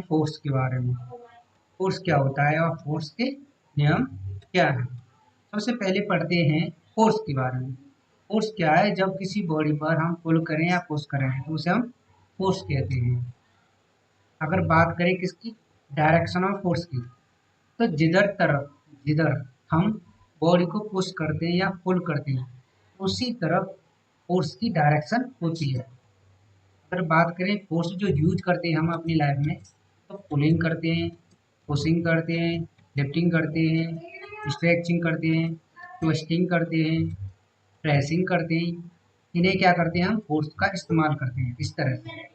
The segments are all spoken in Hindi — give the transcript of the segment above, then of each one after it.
फोर्स के बारे में। फोर्स क्या होता है और फोर्स के नियम क्या है। सबसे पहले पढ़ते हैं फोर्स के बारे में। फोर्स क्या है? जब किसी बॉडी पर हम पुल करें या पुश करें तो उसे हम फोर्स कहते हैं। अगर बात करें किसकी, डायरेक्शन ऑफ फोर्स की, तो जिधर हम बॉडी को पुश करते हैं या पुल करते हैं उसी तरफ फोर्स की डायरेक्शन होती है। अगर बात करें फोर्स जो यूज करते हैं हम अपनी लाइफ में, तो पुलिंग करते हैं, पुशिंग करते हैं, लिफ्टिंग करते हैं, स्ट्रेचिंग करते हैं, ट्विस्टिंग करते हैं, प्रेसिंग करते हैं। इन्हें क्या करते हैं, हम फोर्स का इस्तेमाल करते हैं इस तरह से।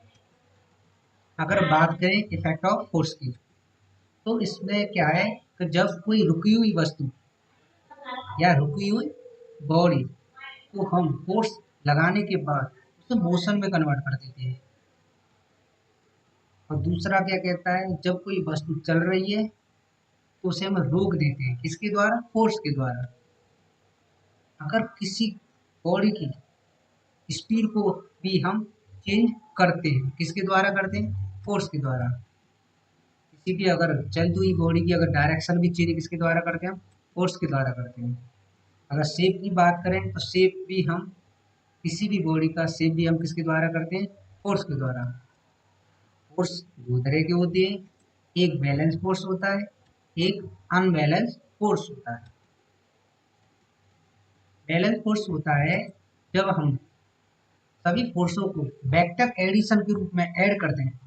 अगर बात करें इफेक्ट ऑफ फोर्स की, तो इसमें क्या है कि जब कोई रुकी हुई वस्तु या रुकी हुई बॉडी को हम फोर्स लगाने के बाद उसे मोशन में कन्वर्ट कर देते हैं। और दूसरा क्या कहता है, जब कोई वस्तु चल रही है तो उसे हम रोक देते हैं, किसके द्वारा, फोर्स के द्वारा। अगर किसी बॉडी की स्पीड को भी हम चेंज करते हैं, किसके द्वारा करते हैं, फोर्स के द्वारा। किसी भी अगर चलती हुई बॉडी की अगर डायरेक्शन भी चेंज किसके द्वारा करते हैं, हम फोर्स के द्वारा करते हैं। अगर शेप की बात करें तो शेप भी हम, किसी भी बॉडी का शेप भी हम किसके द्वारा करते हैं, फोर्स के द्वारा। फोर्स दो तरह के होते हैं, एक बैलेंस फोर्स होता है, एक अनबैलेंस फोर्स होता है। बैलेंस फोर्स होता है जब हम सभी फोर्सों को वेक्टर एडिशन के रूप में ऐड करते हैं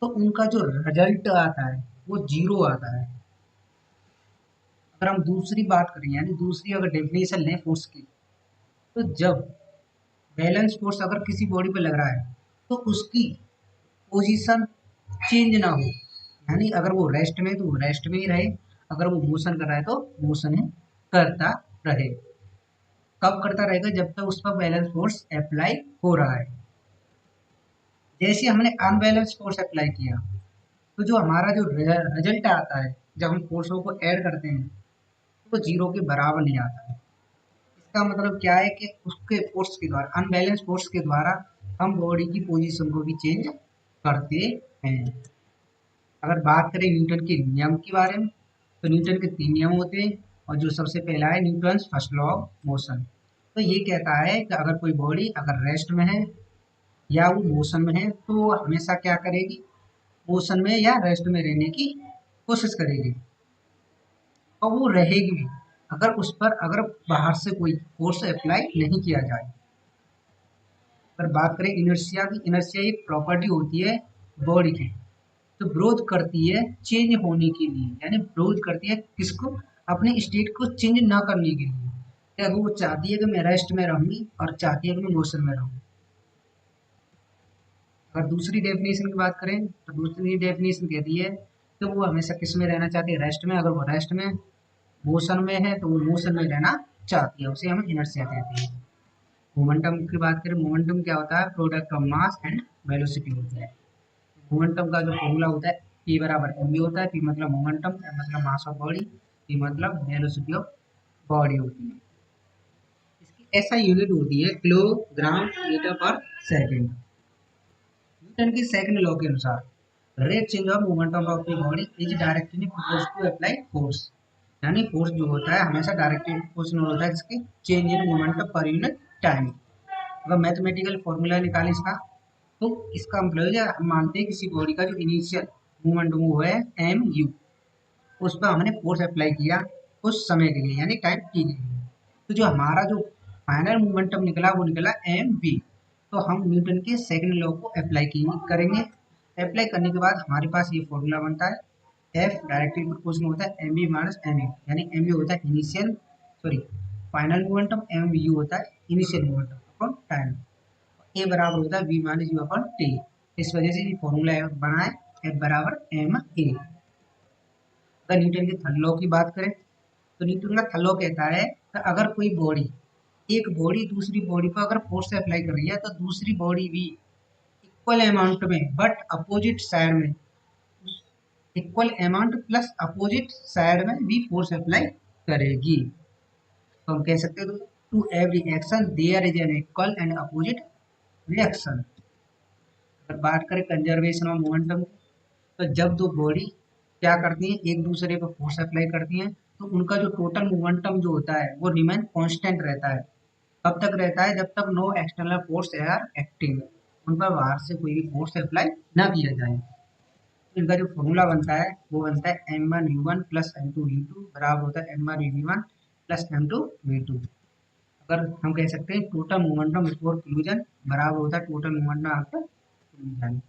तो उनका जो रिजल्ट आता है वो जीरो आता है। अगर हम दूसरी बात करें, यानी दूसरी अगर डेफिनेशन लें फोर्स की, तो जब बैलेंस फोर्स अगर किसी बॉडी पर लग रहा है तो उसकी पोजीशन चेंज ना हो, यानी अगर वो रेस्ट में है तो वो रेस्ट में ही रहे, अगर वो मोशन कर रहा है तो मोशन ही करता रहे। कब करता रहेगा, जब तक उस पर बैलेंस फोर्स अप्लाई हो रहा है। जैसे हमने अनबैलेंस फोर्स अप्लाई किया तो जो हमारा जो रिजल्ट आता है जब हम फोर्सों को ऐड करते हैं तो जीरो के बराबर नहीं आता है। इसका मतलब क्या है कि उसके फोर्स के द्वारा, अनबैलेंस फोर्स के द्वारा हम बॉडी की पोजीशन को भी चेंज करते हैं। अगर बात करें न्यूटन के नियम के बारे में, तो न्यूटन के 3 नियम होते हैं और जो सबसे पहला है Newton first law of motion. तो ये कहता है कि अगर कोई बॉडी अगर रेस्ट में है या वो मोशन में है तो वो हमेशा क्या करेगी, मोशन में या रेस्ट में रहने की कोशिश करेगी और वो रहेगी भी, अगर उस पर अगर बाहर से कोई फोर्स अप्लाई नहीं किया जाए। अगर बात करें इनर्शिया की, इनर्शिया एक प्रॉपर्टी होती है बॉडी की तो विरोध करती है चेंज होने के लिए, यानी विरोध करती है किसको, अपने स्टेट को चेंज ना करने के लिए। कि अगर वो चाहती है कि मैं रेस्ट में रहूंगी और चाहती है कि मैं मोशन में रहूँ। अगर दूसरी डेफिनेशन की बात करें तो दूसरी डेफिनेशन कहती है कि वो हमेशा किस में रहना चाहती है, रेस्ट में। अगर वो रेस्ट में मोशन में है तो वो मोशन में रहना चाहती है, उसे हम इनर्शिया कहते हैं। मोमेंटम की बात करें, मोमेंटम क्या होता है, product of mass and velocity होता है। मोमेंटम का जो फॉर्मूला होता है P बराबर mv होता है। P मतलब मोमेंटम, M मतलब मास ऑफ बॉडी, P मतलब वेलोसिटी ऑफ बॉडी होती है। इसकी ऐसा यूनिट होती है kilogram metre per second. Newton की सेकंड लॉ के अनुसार rate change of momentum of the body is directly proportional to apply force. यानी फोर्स जो होता है हमेशा डायरेक्टली प्रोपोर्शनल होता है इसके change in momentum per unit time. अगर मैथमेटिकल फॉर्मूला निकालें इसका, तो इसका मतलब है हम मानते हैं किसी बॉडी का जो इनिशियल मूवमेंट वो है एम यू, उस पर हमने फोर्स अप्लाई किया उस समय के लिए, यानी टाइम टी के लिए। तो जो हमारा जो फाइनल मोमेंटम निकला वो निकला एम वी। तो हम न्यूटन के सेकंड लॉ को अप्लाई करेंगे। अप्लाई करने के बाद हमारे पास ये फॉर्मूला बनता है, एफ डायरेक्टली प्रोपोर्शनल होता है M V minus M U, यानी एम यू होता है initial sorry final momentum, M U होता है initial momentum upon time. A बराबर होता है V minus U upon T. इस वजह से ये फॉर्मूला बना है एफ बराबर एम ए। अगर न्यूटन के थर्ड लॉ की बात करें तो न्यूटन का थर्ड लॉ कहता है कि अगर कोई बॉडी, एक बॉडी दूसरी बॉडी पर अगर फोर्स अप्लाई कर रही है तो दूसरी बॉडी भी इक्वल अमाउंट में बट अपोजिट साइड में, equal amount plus opposite side में भी फोर्स अप्लाई करेगी। तो हम कह सकते हैं to every action there is an equal and opposite reaction. अगर बात करें कंजर्वेशन ऑफ मोमेंटम, तो जब दो बॉडी क्या करती हैं, एक दूसरे पर फोर्स अप्लाई करती हैं, तो उनका जो टोटल मोमेंटम जो होता है वो रिमेन कांस्टेंट रहता है। कब तक रहता है? जब तक no external force are acting, उन पर बाहर से कोई भी फोर्स अप्लाई ना किया जाए। तो इनका जो फॉर्मूला बनता है वो बनता है m1u1 प्लस m2v2 बराबर होता है m1v1 प्लस m2v2। अगर हम कह सकते हैं टोटल मोमेंटम बिफोर कोलिजन बराबर होता है टोटल मोमेंटम आफ्टर कोलिजन।